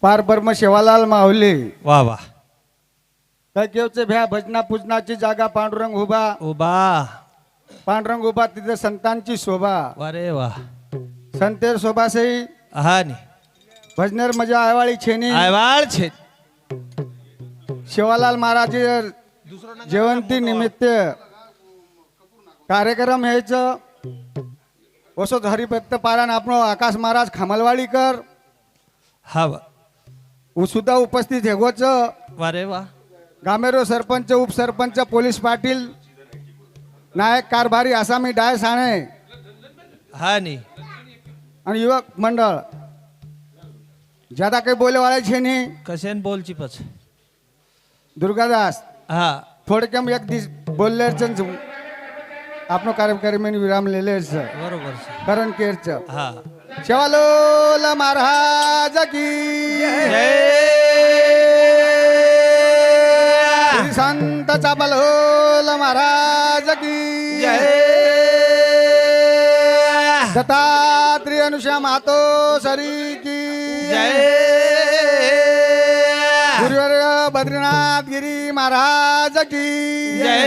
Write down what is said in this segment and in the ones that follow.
पार ब्रह्म शेवालाल माहुले वा वा केवचे भ्या भजना पूजनाची जागा पांडुरंग उभा उबा पांडुरंग उभा तिथे संतांची शोभा वारे वा संतेर शोभासही हा नी भजनेर मजा आयवाळी छेनी आयवाळ छे शिवालाल महाराज जयंती निमित्त कार्यक्रम हेच वसोत हरिभक्त पारायण आपण आकाश महाराज खामलवाडीकर हा वा सुद्धा उपस्थित हेगोच वारे वा गामेरो सरपंच उपसरपंच पोलीस पाटील नायक कारभारी आसामी डाय साणे हा नी आणि युवक मंडळ ज्यादा काही बोलेवाळे छे नहीं कशेन बोलची पछ दुर्गादास हा थोडक्यात एक दिस बोलले आपनो कार्यक्रम में विराम ले ले बरोबर छे. करण केरच हा शेवालोल महाराज की श्री संत चाबलोल महाराज की दत्तात्रेय अनुषा मातो सरी की गुरुवर्य बद्रीनाथ गिरी महाराज की जय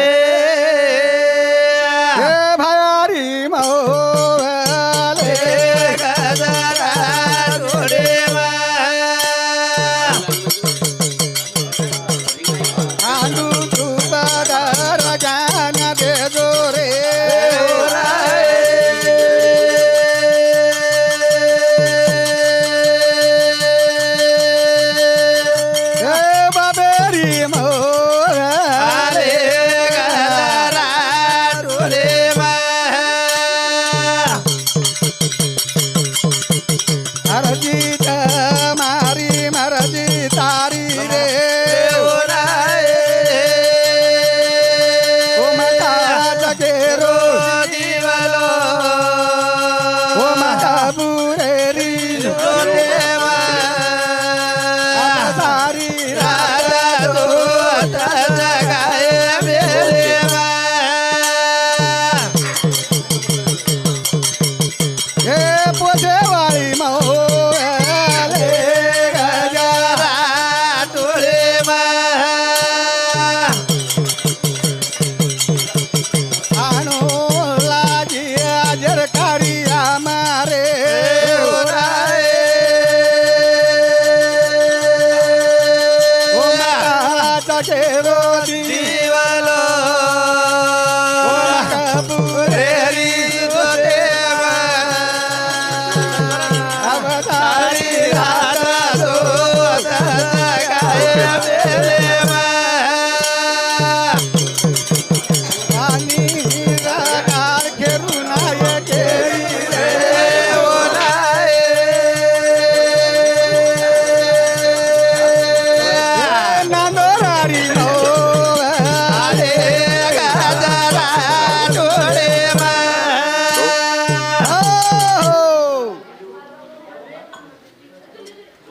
भयारी मोहले आंदू तुपदर ज्ञान दे जोरे जय बाबेरी मोहले मरजी मारी मरजी तारी रे ओ माता जगेरो ओ माता बुरेरी सारी हे पोसेवाई मोहले गजारा आणो लाजी जरकारी आमारे ओ माता जगेरो दीवालो ओ माता बुरेरी अवतारी राधा आणि निराकार घेरून आहे केळी रे नांदोरारी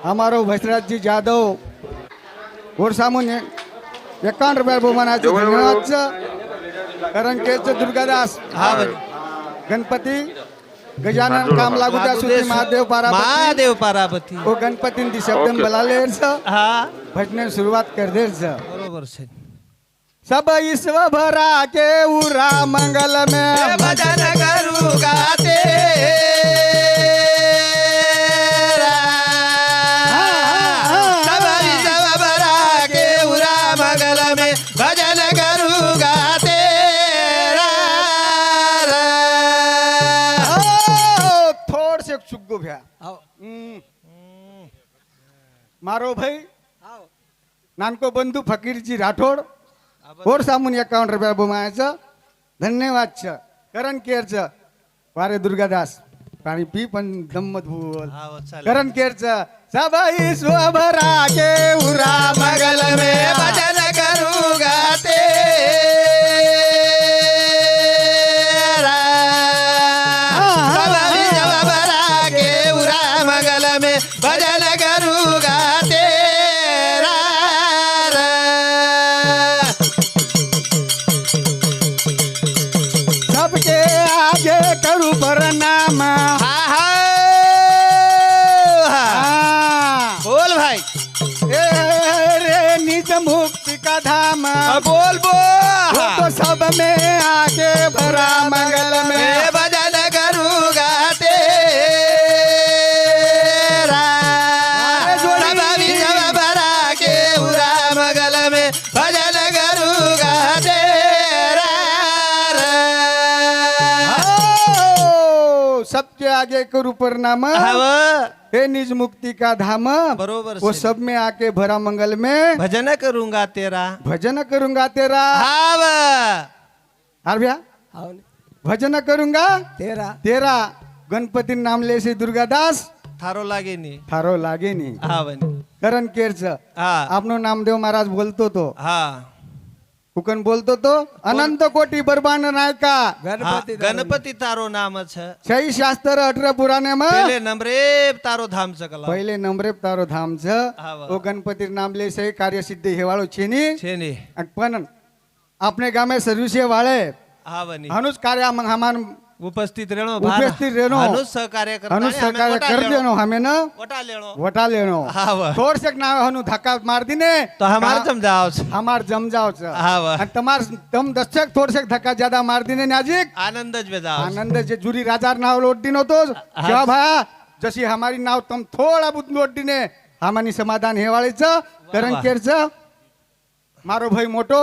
हमारो भैसराज जी जाधव और सामने 51 रुपये बहुमानाचे धन्यवाद करण केच दुर्गादास हा बरं. गणपती गजानन काम लागू त्या सुधी महादेव पारापती महादेव पारापती ओ गणपती ती शब्द बलालेर हा भजने सुरुवात कर देर बरोबर छे. सब ईश्व भरा के उरा मंगल में भजन करू गाते भजन करू गाते थोड़ से चुग्गो भ्या मारो भाई नानको बंधू फकीरजी राठोड और सामून 51 रुपया बुमायचं धन्यवाद छ करण केरच वारे दुर्गादास पाणी पी पण दम्मत बोल करण केरच सब ईश्वरा के उरा मगल में भजन करू गाते मगल में भजन करू गाते सबके आगे करू प्रणाम बोल बोल भाई ए रे निज मुक्ति का धाम बोल वो बोल तो सब में आके भरा मंगल में मैं भजन करूंगा तेरा सब विश्व भरा के उरा मगल में भजन करूंगा तेरा आओ, सबके आगे करू प्रणाम हव हे निज मुक्ति का धाम बरोबर वो से। सब में आके भरा मंगल में भजन करूंगा तेरा भजन करूंगा तेरा हाव हार भैया भजन करूंगा तेरा तेरा गणपती नाम ले से दुर्गादास थारो लागे नी थारो लागे नी हा बनी करण केरच हा आपनो नामदेव महाराज बोलतो तो हा हुकन बोलतो तो अनंत कोटी बरबान नायका गणपती गणपती तारो नाम छ छई शास्त्र 18 पुराणे में पहिले नंबरे तारो धाम सकला पहिले नंबरे तारो धाम छ हा वा. ओ गणपती नाम ले से कार्य सिद्धी हेवाळो छेनी छे नी पण अपने गामे सर्विसे वाले हा बनी हनुज कार्य मंग हमान उपस्थित रहणो उपस्थित रहणो. हनुज सहकार्य करता हनुज सहकार्य कर देनो हमें न वटा लेणो वटा लेनो हा वा. थोड़ से नाव हनु धक्का मार दीने तो हमार समझाओ छ हमार जम जाओ छ हा वा. आणि तमार तम दशक थोड़ से धक्का ज्यादा मार दीने नाजिक आनंदच बेजाओ आनंद जे जुरी राजार नाव लोट दिनो तो जेव्हा भाया जशी हमारी नाव तम थोड़ा बुत लोट दिने हमानी समाधान हेवाळीच करण वा. केरच मारो भाई मोटो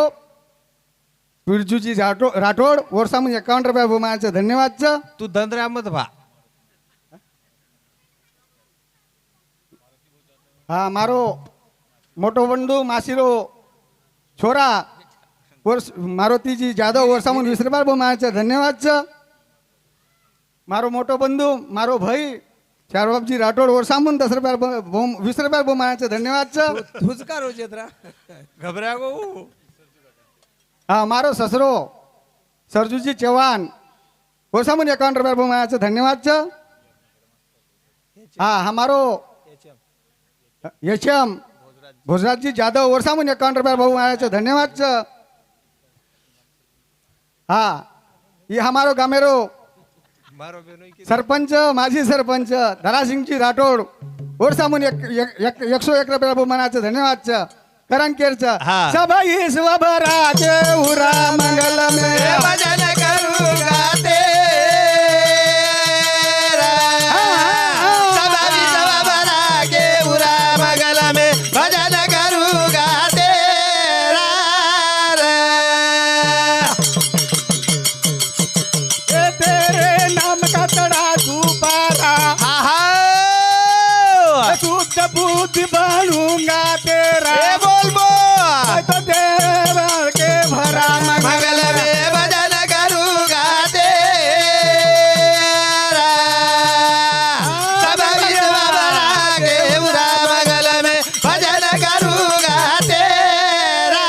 बिरजूजी राठोड वर्षा म्हणजे 51 रुपया भूमाचं धन्यवाद च तू दंद्र्या मत भा हा मारो मोटो बंधू मासिरो छोरा वर्ष मारुतीजी जाधव वर्षा म्हणून 20 रुपया भूमाचं धन्यवाद च मारो मोटो बंधू मारो भाई चारबाबजी राठोड वर्षा म्हणून 10 रुपया 20 रुपया भूमाचं धन्यवाद च तुझ का रोज येत घबऱ्या गो हा मारो ससरो सरजूजी चव्हाण वर्षा म्हणून 51 रुपया भूमाचं धन्यवाद च हा हमारो यशम भोजराजी जाधव वर्षा म्हणून 51 रुपया भूमाचं धन्यवाद च हा ये हमारो गामेरो मारो बेनो की सरपंच माजी सरपंच धरासिंगजी राठोड वर्षा म्हणून 101 रुपया भूमानाचं धन्यवाद च करण केरच हा. सब ईश्वर भरा के उरा मंगल में भजन करूंगा तेरा सब विश्व भरा के उरा मगल में भजन करूंगा तेरा ए तेरे नाम का तड़ा तू पारा शुद्ध बुद्धि बनूंगा तेरा ए बोल बोल तो देव के भरा मगल में भजन करूंगा तेरा सब विश्व भरा के उरा मगल में भजन करूंगा तेरा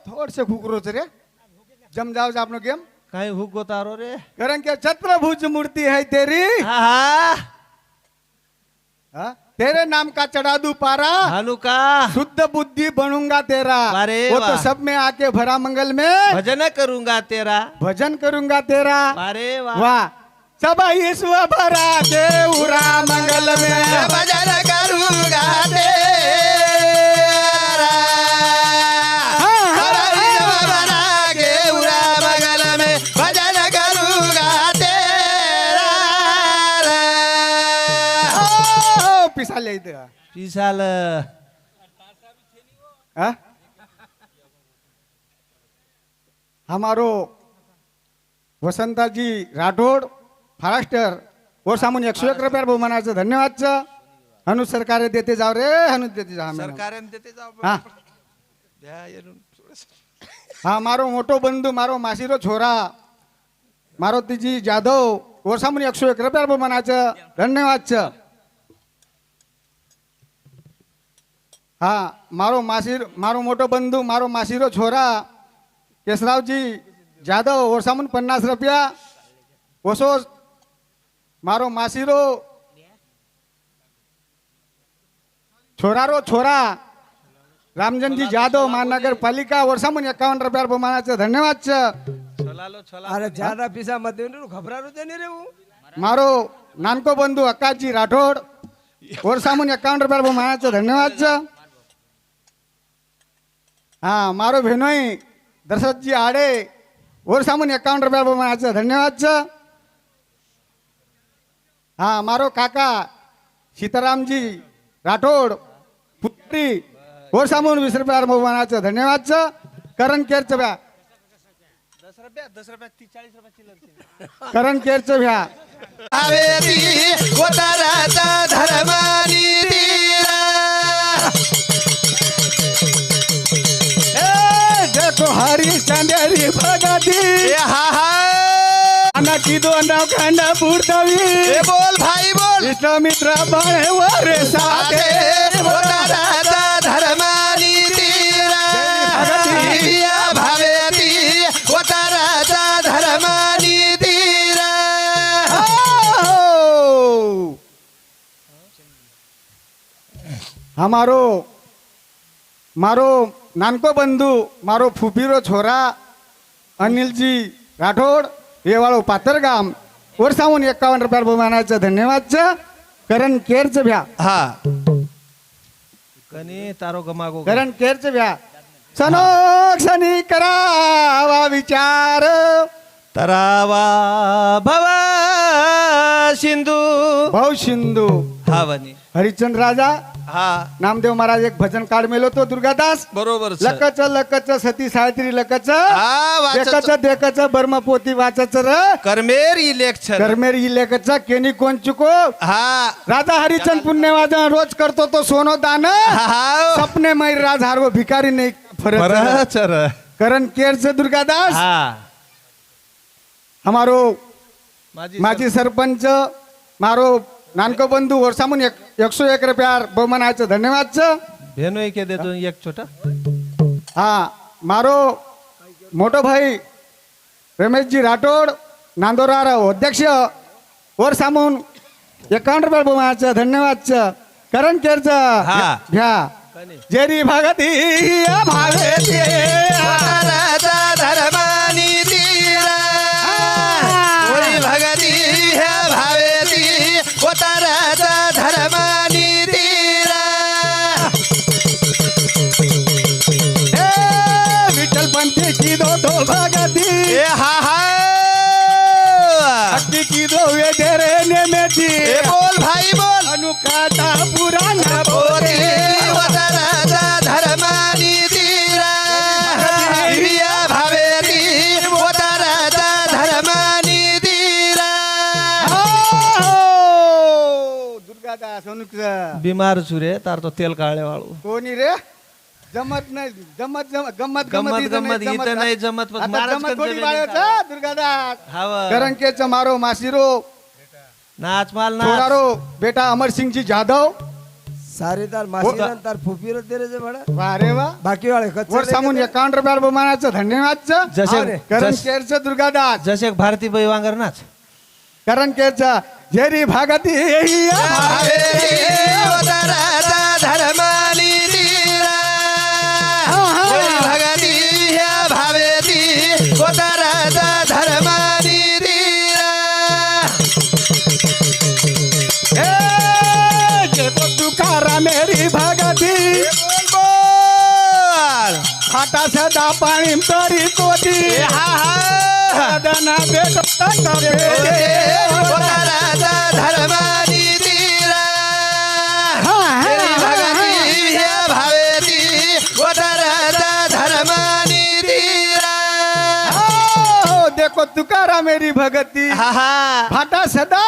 थोड़ से खुकरो रे जम जाओ आपनो गेम काय हुको तारो रे कारण के छत्रभुज मूर्ति है तेरी हा हा हाँ? तेरे नाम का चढ़ा दूं पारा हनुका शुद्ध बुद्धि बनूंगा तेरा अरे वो तो वाह. सब में आके भरा मंगल में भजन करूंगा तेरा भजन करूंगा तेरा अरे वाह वाह सब ईश्वर भरा के उरा मंगल में भजन करूंगा तेरा सब विश्व भरा के उरा मगल में भजन करूंगा तेरा ओ, पिसा ले इधर पिसाल हाँ? हमारो वसंताजी राठोड महाराष्ट्र और सामून 101 रुपया बहुमानाचं धन्यवाद च हनु सरकार देते जाओ रे हनु देते जाओ हमें. सरकार देते जाओ हा द्या येऊन थोडंसं. हा मारो मोटो बंधू मारो मासीरो छोरा मारुतीजी जाधव और सामून 101 रुपया बहुमानाचं धन्यवाद च हा मारो मोटो बंधू मारो मासीरो छोरा केशरावजी जाधव और सामून 50 रुपया ओसो मारो मासीरो छोरा रामजनजी जाधव महानगर पालिका और सामून 51 रुपया बहुमानाचं धन्यवाद च छोलालो छोला अरे ज्यादा पिसा मत देऊ घबरारू दे रे वो मारो नानको बंधू अक्काजी राठोड वर सामून 51 रुपया मायाचं धन्यवाद छ हा मारो भेनोई दशरथजी आडे वर सामून 51 रुपया मायाचं धन्यवाद छ हा मारो काका सीतारामजी राठोड पुत्री वर सामून 20 रुपया मायाचं धन्यवाद छ करण केरचं भ्या 10 रुपया 40 रुपया करण केरचं भ्या भावेती उताराचा धर्मानी तीरा देखो हरी चंदेरी भगती हा हा अना की दोन खांडा पुरतवी बोल भाई बोल मित्र बाळे वर साथे उताराचा धर्मानी तीरा भावेती उताराचा धर्मानी तीरा हमारो मारो नानको बंधू मारो फुफीरो छोरा अनिलजी राठोड येवाळो पातरगाम वर सामून 51 रुपया बहुमानाचं धन्यवाद छ करण केरचं भ्या हा कनी तारो गमागो करण केरचं भ्या सनोक्षणी करावा विचार तरावा भवा सिंधू भाऊ सिंधू हा वनी हरिचंद्र राजा हा नामदेव महाराज एक भजन काढ मेलो तो दुर्गादास बरोबर लकच लकच सती सावित्री लकच हा वाचत देखच देखच बर्म पोती वाचच र करमेर इलेक्शन करमेर ही लेखच केनी कोण चुको हा राजा हरिचंद पुण्यवादन रोज करतो तो सोनो दान हा सपने मै राज हारवो भिकारी नाही फरक बरचर करण केरच दुर्गादास हा हमारो माझी माजी सरपंच मारो नानको बंधू वर्षामून 101 रुपया बहुमानाचं धन्यवाद छ भेनो के देतो एक छोटा हा मारो मोठो भाई रमेशजी राठोड नांदोरार अध्यक्ष वर सामून 51 रुपया बहुमानाचं धन्यवाद छ करण केरच हा. घ्या जेरी भागती भावेती उताराचा धर्मानी तीरा होई भगती ह्या भावेती उताराचा धर्मानी तीरा विठ्ठल पंथी की दो भगती ए हा हा भक्ति की दो वे तेरे नेमेची ए बोल भाई बोल अनुकाटा पुराना होती उताराचा धर्मानी तीरा हिया भावेती उताराचा धर्मानी तीरा दुर्गादास अनुक बीमार सुरे तार तो तेल काळे वाळू कोणी रे जमत नाही जमत जमत गमत गमत इथं गमत इथं नाही जमत पण आता महाराज जमत कंच कोणी वेणी बाळाचा दुर्गादास हाव करंकेचं मारो मासिरो नाच माल नाच छोरारो बेटा अमर सिंह जी जाधव सारे तार मासी तार फुफीर तेरे जे बड़ा वा रे वा बाकी वाले कच्चे वर सामून 51 रुपया बहुमानाचं धन्यवाद छ जसे करण केरचं दुर्गादास जसे एक भारती बाई वांगर नाच करण केरचं जेरी भागती भावेती उताराचा धर्मानी तीरा होई भगती ह्या भावेती उताराचा धर्मानी तीरा तुकारा मेरी भगती बोल फाटा सदा पाणी तरी कोटी हा हा दना बेट उताराचा धर्मानी तीरा होई भगती ह्या भावेती उताराचा धर्मानी तीरा देखो तुकारा मेरी भगती हा हा फाटा सदा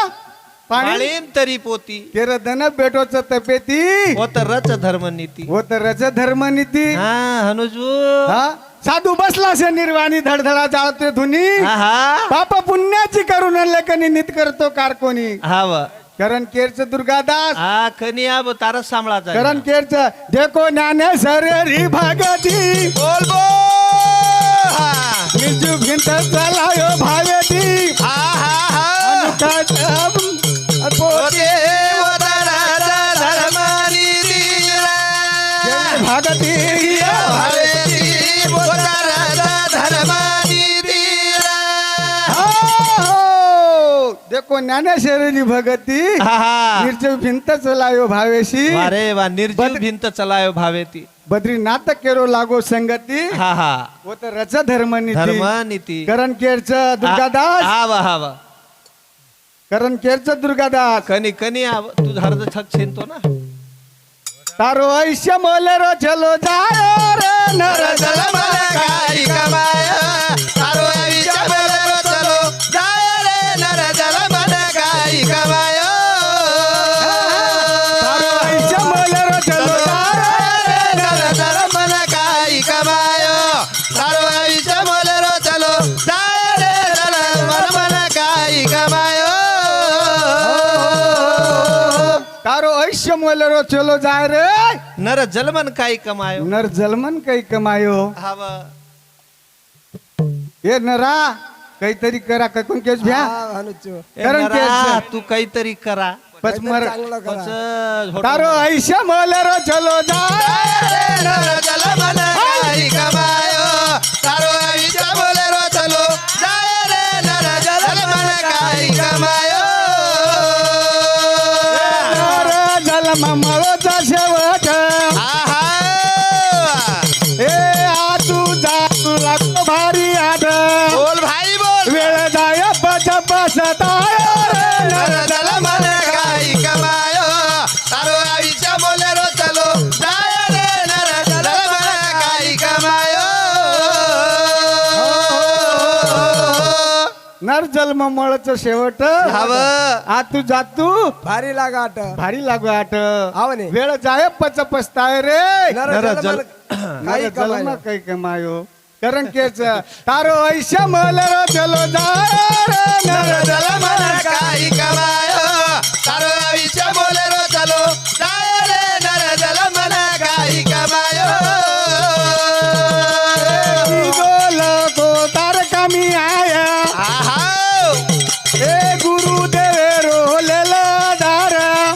पाणी पाळीन तरी पोती तेर दन बेटोच तपेती होत रच धर्म नीती हो तर रज धर्म नीती हा हनुजू हा साधू बसला से निर्वाणी धडधडा जाळतोय धुनी हा हा पाप पुण्याची करून लेखनी नित करतो कारकोनी हा व करण केरच दुर्गादास हा खनी अब तारच सांभाळाचा करण केरच देखो ज्ञानेश्वर री भगती बोल बोल हा निजू भिंत चलायो भावेती हा हा पोते उताराचा धर्मानी तीरा भागती भावेती उताराचा धर्मानी तीरा जको ज्ञानेश्वरी भगती हा हा निर्जय भिंत चलायो भावेशी अरे वा निर्जीव भिंत चलायो भावेती बद्रीनाथ केरो लागो संगती हा हा वो तर रच धर्म धर्म नीती करण केरच दुर्गादास हा वा हा वा करण केरच दुर्गादास कनी कनी तू हरद छक छेनतो ना तारो ऐश्य मोलेरो चलो जायो रे नर जल मन काही कमाय तारो आईच्या बोलेरो चलो जाय रे नर जल मन काही कमाय तारो ऐश्य मोलेरो चलो जायो रे नर जल मन काही कमाय तारो आईच्या बोलेरो चलो जाय रे जल मन काही कमाय तारो ऐश्य मोलेरो चलो जाय रे नर जलमन काही कमायो नर जलमन काही कमायो हाव हे नरा काहीतरी करा कोण केस भ्या हा, अनुचो. कारण केस तू काहीतरी करा पचमर चांगलं करा. पच- तारो ऐश्य मोलेरो चलो जाय नर जलमन काही कमायो तारो आईच्या बोलेरो चलो जाय रे नर जलमन काही कमायो नर जलम मळोचा शेवट आहा ए आ तू लागतो भारी आठ बोल भाई बोल वेळ जाय बस बसताय नर जलमन काही कमायो तारो आईच्या बोलेरो चलो जाय रे नर जलमन काही कमायो नर जन्म मळच शेवट हाव आ तू जातू भारी लागाट भारी लागू आठ आवने. वेळ जाय पचपसताय रे नर नर जल जल- मन काही काही जन्म कमायला. काही कमायो करण केच तारो ऐश्य मलरो चलो जाय रे नर नर जलमन काही कमायो तारो आईच्या बोलेरो चलो जाय रे नर जलमन काही कमायो गोल गो तार कमी आया आहा ए गुरु देवे रोलेला दार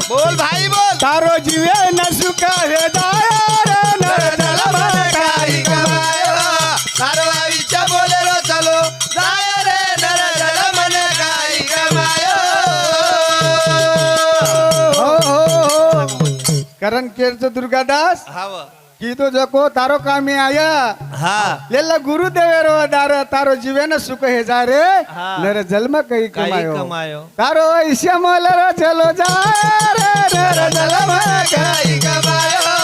बोल भाई बोल तारो जीवे न सुका हे दार नर जलमन काही कमायो तारो आईच्या बोलेरो चलो जाय रे नर जलमन काही कमायो करण केरच दुर्गादास हाव कीधो जको तारो कामी आया हा लेला गुरु देवे रो दार तारो जीवे न सुख हे जा रे हा. नर जन्म काही काही कमायो कमायो तारो ऐश्य मलरो चलो जा रे नर जन्म काही कमायो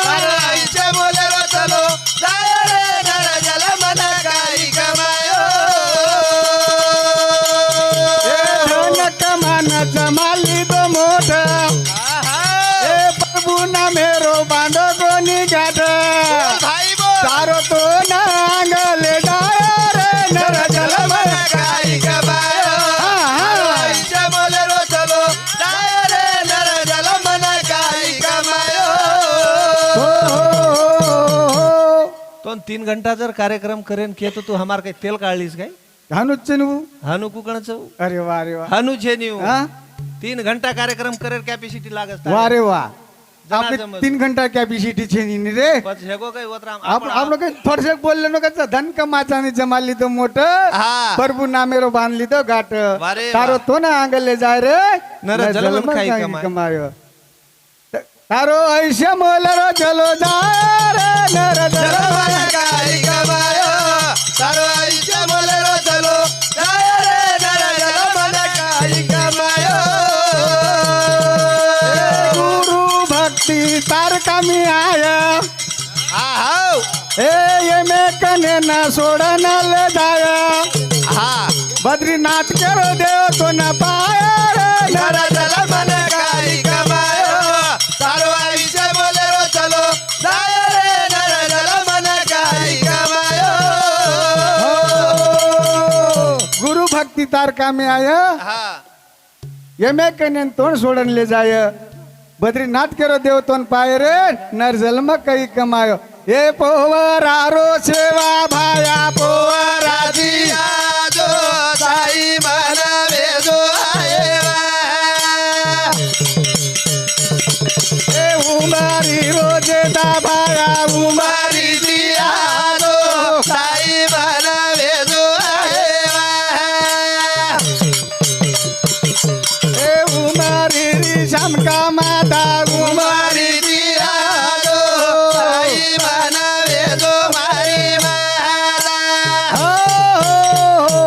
तारो आईच्या बोलेरो चलो जाय रे नर जलमन काही कमायो धन कमान जमाली दो मोठ आहा ए प्रभु ना मेरो बांधो गोनी गाठ भाई बोल तारो तो नांगले डायर नर जलम काही कमायो तारो आईच्या बोलेरो चलो जाय रे नर जलमन काही कमायो तो 3 घंटा जर कार्यक्रम करेन के तो तू हमार काही तेल काढलीस काय हानुच्चनु हानू कुकणचं अरे वा रे वा हानू छे न्यू हा? 3 घंटा कार्यक्रम करेर कॅपॅसिटी लागत वा रे वा जना आपले जमत. 3 घंटा कॅपॅसिटी छे नी रे पछ हेगो काही वतराम आप लोग थोडसे बोलले नो का धन कमाचानी जमाली तो मोठ हा. प्रभु नामेरो बांधली तो गाठ वारे तारो वा. तो ना आंगले जाय रे नर जलम काही काही कमाय. कमायो तारो ऐश्य मोलरो चलो जाय रे नर जलमन जलम काही कमायो तारो आईच्या बोलेरो चलो जाय रे नर जलमन काही कमायो गुरु भक्ति तार कमी आया आहाव ए ये में कने न सोडन ले जाया हा बद्रीनाथ करो देव तो न पाया रे नर जलमन काही कमायो तारो आईच्या बोलेरो चलो जाय रे नर जलमन काही कमायो गुरु भक्ति तार कमी आया हा ये में कने तोड़ सोडन ले जाया बद्रीनाथ करो देव तो न पाए रे नर जन्म कई कमायो ये पोवरारो सेवा भाया पोवरा राधिया जो साई मन वेजो आएवा ए उमारी रोजे दा भाया उमारी मारी दिया जो साई मन वेजो आएवा श्याम का माता कुमारी तिरालो आई बनवे जो मारी माता हो, हो, हो.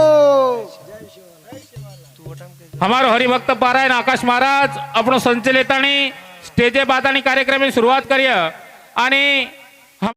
हमारो हरिभक्त पारायण आकाश महाराज આપણો સંચલિતાની સ્ટેજે બાતાની કાર્યક્રમની શરૂઆત કરીએ અને